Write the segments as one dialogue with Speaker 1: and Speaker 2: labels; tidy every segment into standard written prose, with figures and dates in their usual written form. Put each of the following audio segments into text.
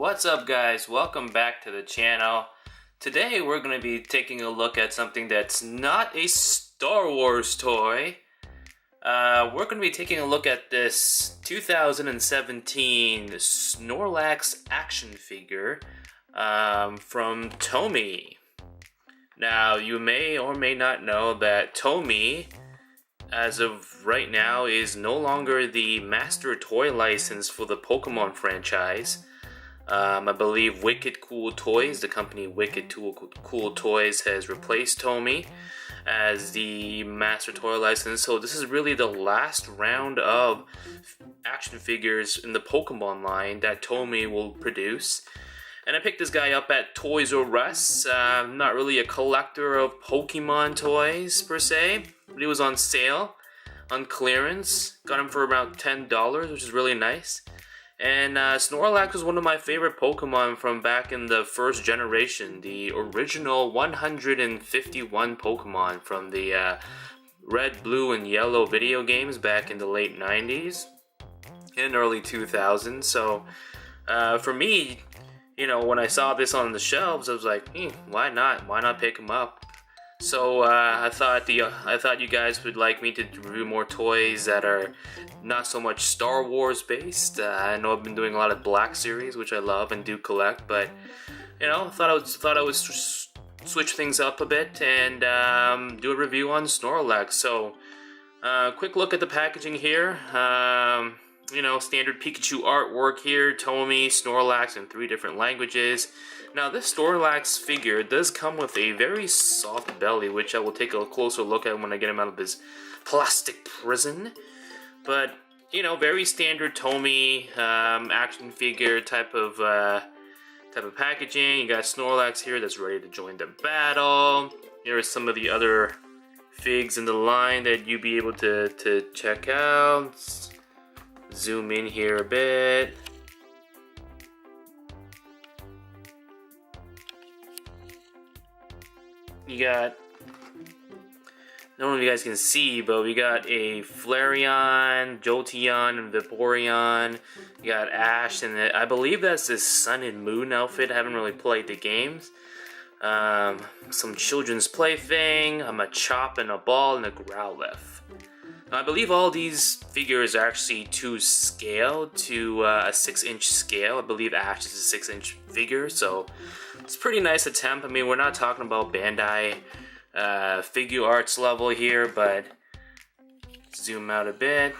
Speaker 1: What's up, guys? Welcome back to the channel. Today we're going to be taking a look at something that's not a Star Wars toy. We're going to be taking a look at this 2017 Snorlax action figure from Tomy. Now, you may or may not know that Tomy, as of right now, is no longer the master toy license for the Pokemon franchise. I believe Wicked Cool Toys, the company Wicked Cool Toys, has replaced Tomy as the master toy license. So this is really the last round of action figures in the Pokemon line that Tomy will produce. And I picked this guy up at Toys R Us. I'm not really a collector of Pokemon toys per se, but he was on sale, on clearance. Got him for about $10, which is really nice. And Snorlax was one of my favorite Pokemon from back in the first generation, the original 151 Pokemon from the red, blue, and yellow video games back in the late 90s and early 2000s. So for me, you know, when I saw this on the shelves, I was like, why not? Why not pick him up? So I thought you guys would like me to review more toys that are not so much Star Wars based. I know I've been doing a lot of Black Series, which I love and do collect, but you know, thought I would switch things up a bit and do a review on Snorlax. So quick look at the packaging here. You know, standard Pikachu artwork here, Tomy, Snorlax in 3 different languages. Now, this Snorlax figure does come with a very soft belly, which I will take a closer look at when I get him out of his plastic prison. But, you know, very standard Tomy action figure type of packaging. You got Snorlax here that's ready to join the battle. Here are some of the other figs in the line that you'll be able to check out. Zoom in here a bit. You got, I don't know if you guys can see, but we got a Flareon, Jolteon, and Vaporeon. You got Ash, and I believe that's this Sun and Moon outfit. I haven't really played the games. Some children's plaything, a Machop and a Ball, and a Growlithe. Now, I believe all these figures are actually to scale, to a 6-inch scale. I believe Ash is a 6-inch figure, so it's a pretty nice attempt. I mean, we're not talking about Bandai figure arts level here, but zoom out a bit.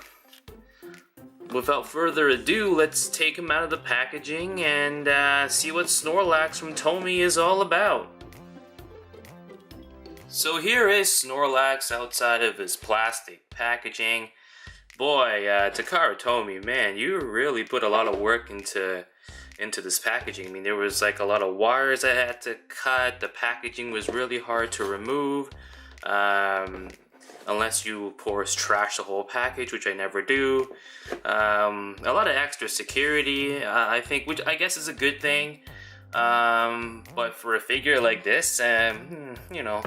Speaker 1: Without further ado, let's take him out of the packaging and see what Snorlax from Tomy is all about. So here is Snorlax outside of his plastic packaging. Boy, Takara Tomy, man, you really put a lot of work into this packaging. I mean, there was like a lot of wires I had to cut. The packaging was really hard to remove, unless you, of course, trash the whole package, which I never do. A lot of extra security, I think, which I guess is a good thing. But for a figure like this, you know,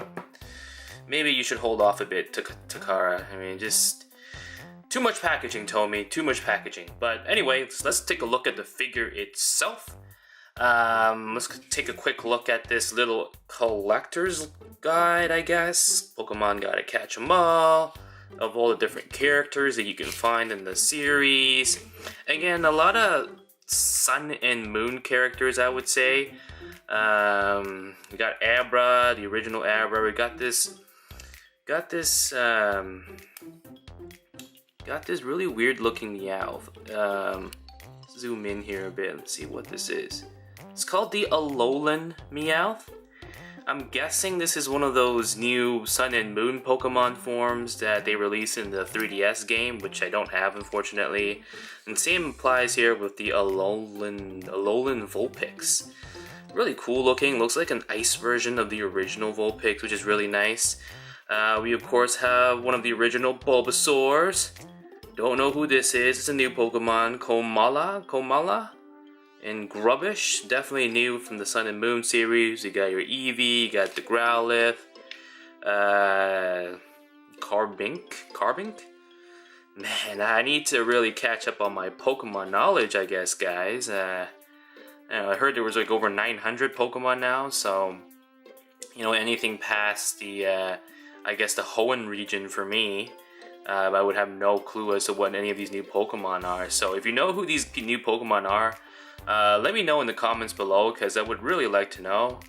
Speaker 1: maybe you should hold off a bit, Takara. I mean, just too much packaging, Tomy. Too much packaging. But anyway, let's take a look at the figure itself. Let's take a quick look at this little collector's guide, I guess. Pokemon Gotta Catch 'Em All. Of all the different characters that you can find in the series. Again, a lot of Sun and Moon characters, I would say. We got Abra, the original Abra. We got this really weird looking Meowth. Zoom in here a bit and see what this is. It's called the Alolan Meowth. I'm guessing this is one of those new Sun and Moon Pokemon forms that they released in the 3DS game, which I don't have, unfortunately. And same applies here with the Alolan Vulpix. Really cool looking, looks like an ice version of the original Vulpix, which is really nice. We of course have one of the original Bulbasaurs. Don't know who this is, it's a new Pokemon, Komala, and Grubbish, definitely new from the Sun and Moon series. You got your Eevee, you got the Growlithe, Carbink? Man, I need to really catch up on my Pokemon knowledge, I guess, guys. I heard there was like over 900 Pokemon now, so you know, anything past the I guess the Hoenn region for me, I would have no clue as to what any of these new Pokemon are. So if you know who these new Pokemon are, let me know in the comments below, because I would really like to know.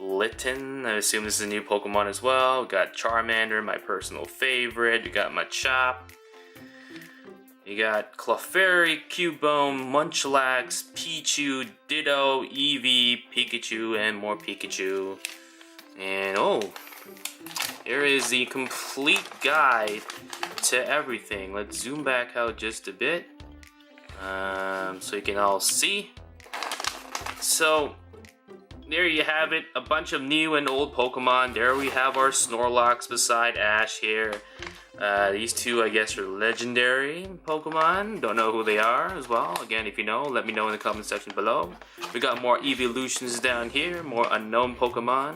Speaker 1: Litten, I assume this is a new Pokemon as well. We got Charmander, my personal favorite. You got Machop. You got Clefairy, Cubone, Munchlax, Pichu, Ditto, Eevee, Pikachu, and more Pikachu. And oh, here is the complete guide to everything. Let's zoom back out just a bit, so you can all see. So there you have it, a bunch of new and old Pokemon. There we have our Snorlax beside Ash here. These two, I guess, are legendary Pokemon. Don't know who they are as well. Again, if you know, let me know in the comment section below. We got more evolutions down here, more unknown Pokemon.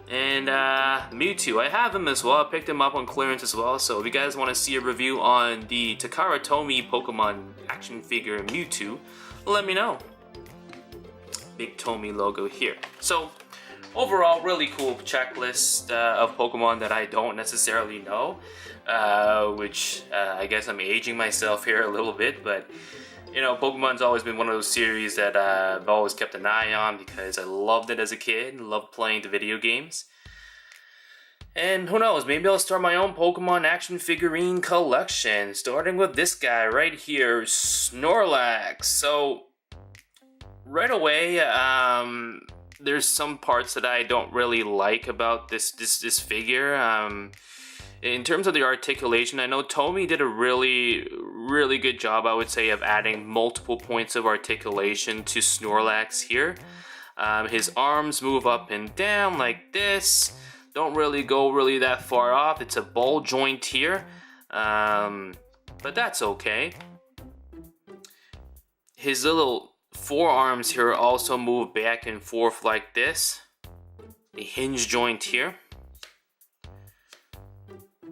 Speaker 1: And Mewtwo, I have him as well. I picked him up on clearance as well. So if you guys want to see a review on the Takara Tomy Pokemon action figure Mewtwo, let me know. Big Tomy logo here. So overall, really cool checklist of Pokemon that I don't necessarily know, which I guess I'm aging myself here a little bit, but you know, Pokemon's always been one of those series that I've always kept an eye on because I loved it as a kid, loved playing the video games. And who knows, maybe I'll start my own Pokemon action figurine collection, starting with this guy right here, Snorlax. So right away, there's some parts that I don't really like about this figure. In terms of the articulation, I know Tomy did a really good job, I would say, of adding multiple points of articulation to Snorlax here. His arms move up and down like this. Don't really go that far off. It's a ball joint here, but that's okay. His little forearms here also move back and forth like this. A hinge joint here.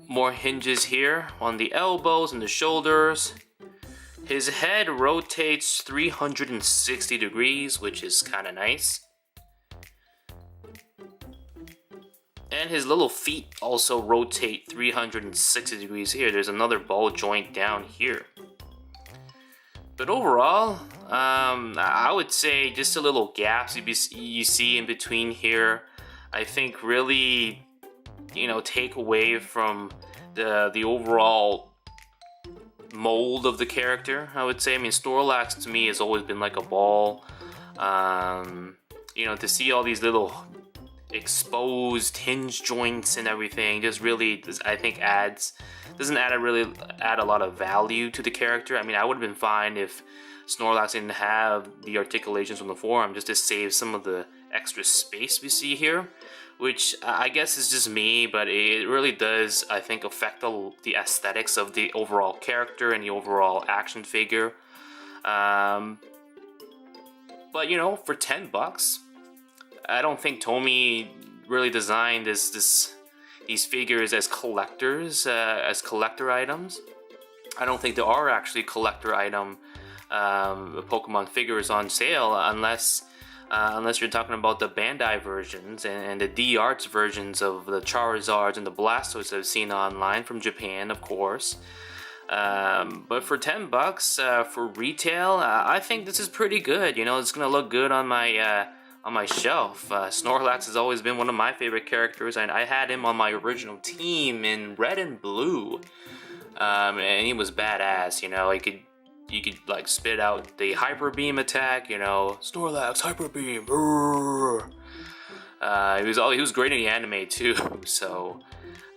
Speaker 1: More hinges here on the elbows and the shoulders. His head rotates 360 degrees, which is kind of nice. And his little feet also rotate 360 degrees here. There's another ball joint down here. But overall, I would say just a little gaps you see in between here, I think really, you know, take away from the overall mold of the character, I would say. I mean, Snorlax to me has always been like a ball. You know, to see all these little exposed hinge joints and everything just really, I think, doesn't add a lot of value to the character. I mean, I would have been fine if Snorlax didn't have the articulations on the forearm, just to save some of the extra space we see here, which I guess is just me, but it really does, I think, affect the aesthetics of the overall character and the overall action figure. But you know, for $10, I don't think Tomy really designed these figures as collectors, as collector items. I don't think there are actually collector item Pokemon figures on sale unless you're talking about the Bandai versions and the D-Arts versions of the Charizards and the Blastoise I've seen online from Japan, of course. But for $10 for retail, I think this is pretty good. You know, it's gonna look good on my shelf. Snorlax has always been one of my favorite characters, and I had him on my original team in Red and Blue, and he was badass. You know, you could like spit out the Hyper Beam attack. You know, Snorlax Hyper Beam. He was great in the anime too. So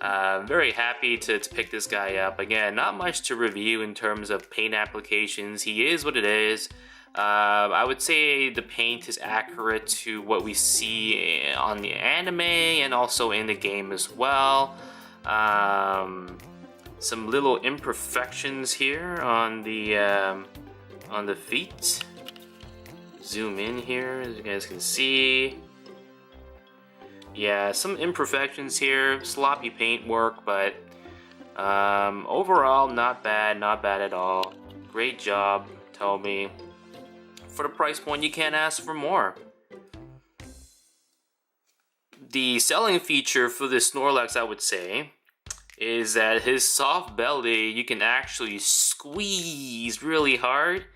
Speaker 1: very happy to pick this guy up. Again, not much to review in terms of paint applications. He is what it is. I would say the paint is accurate to what we see on the anime and also in the game as well. Some little imperfections here on the feet. Zoom in here, as you guys can see. Yeah, some imperfections here, sloppy paint work, but overall not bad at all. Great job, Tomy. for the price point, you can't ask for more. The selling feature for this Snorlax, I would say, is that his soft belly, you can actually squeeze really hard.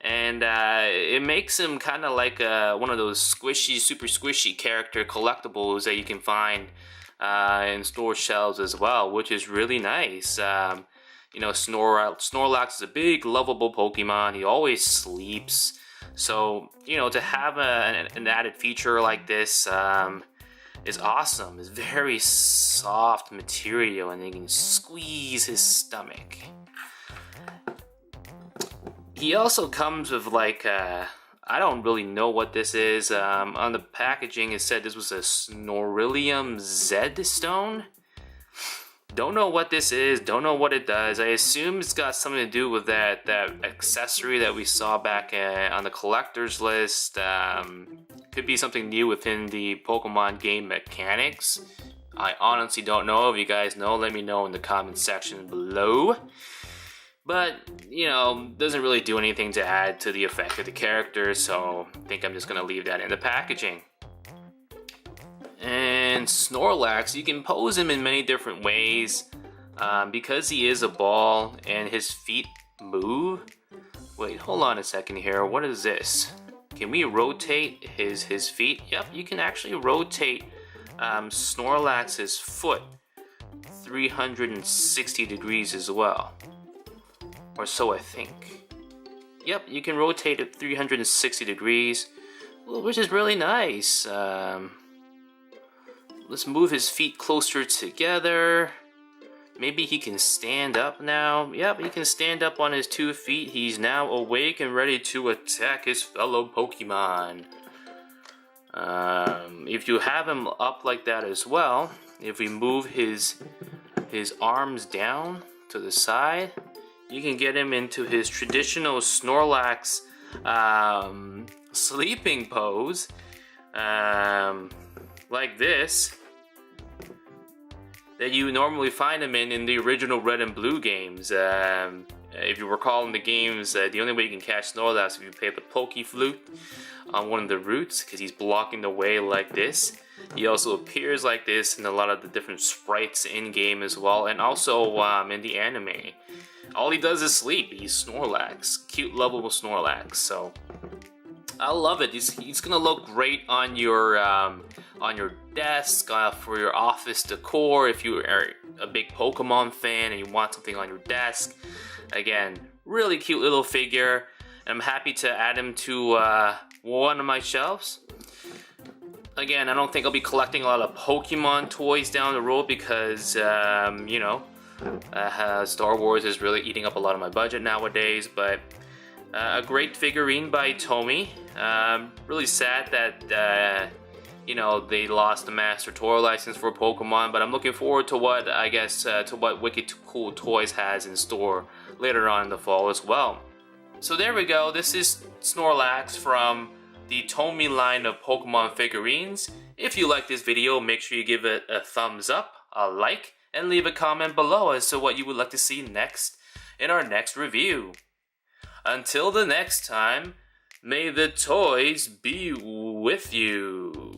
Speaker 1: And it makes him kind of like one of those squishy, super squishy character collectibles that you can find in store shelves as well, which is really nice. You know, Snorlax is a big, lovable Pokemon. He always sleeps. So, you know, to have an added feature like this is awesome. It's very soft material, and you can squeeze his stomach. He also comes with like, I don't really know what this is. On the packaging it said this was a Snorlax Z stone. Don't know what this is, don't know what it does. I assume it's got something to do with that accessory that we saw back on the collector's list. Could be something new within the Pokemon game mechanics. I honestly don't know. If you guys know, let me know in the comment section below. But, you know, doesn't really do anything to add to the effect of the character, so I think I'm just going to leave that in the packaging. And Snorlax, you can pose him in many different ways. Because he is a ball and his feet move. Wait, hold on a second here. What is this? Can we rotate his feet? Yep, you can actually rotate Snorlax's foot 360 degrees as well. Or so I think. Yep, you can rotate it 360 degrees, which is really nice. Let's move his feet closer together. Maybe he can stand up now. Yep, he can stand up on his 2 feet. He's now awake and ready to attack his fellow Pokemon. If you have him up like that as well, if we move his arms down to the side, you can get him into his traditional Snorlax sleeping pose, like this, that you normally find him in the original Red and Blue games. If you recall in the games, the only way you can catch Snorlax is if you play the Poke Flute on one of the routes, because he's blocking the way like this. He also appears like this in a lot of the different sprites in-game as well, and also in the anime. All he does is sleep. He's Snorlax. Cute, lovable Snorlax. So I love it. He's gonna look great on your desk, for your office decor. If you are a big Pokemon fan and you want something on your desk, again, really cute little figure. I'm happy to add him to one of my shelves. Again, I don't think I'll be collecting a lot of Pokemon toys down the road because, you know, Star Wars is really eating up a lot of my budget nowadays, but a great figurine by Tomy. Really sad that, you know, they lost the Master Toy license for Pokemon, but I'm looking forward to what, I guess, to what Wicked Cool Toys has in store later on in the fall as well. So there we go. This is Snorlax from the Tomy line of Pokemon figurines. If you like this video, make sure you give it a thumbs up, a like, and leave a comment below as to what you would like to see next in our next review. Until the next time, may the toys be with you.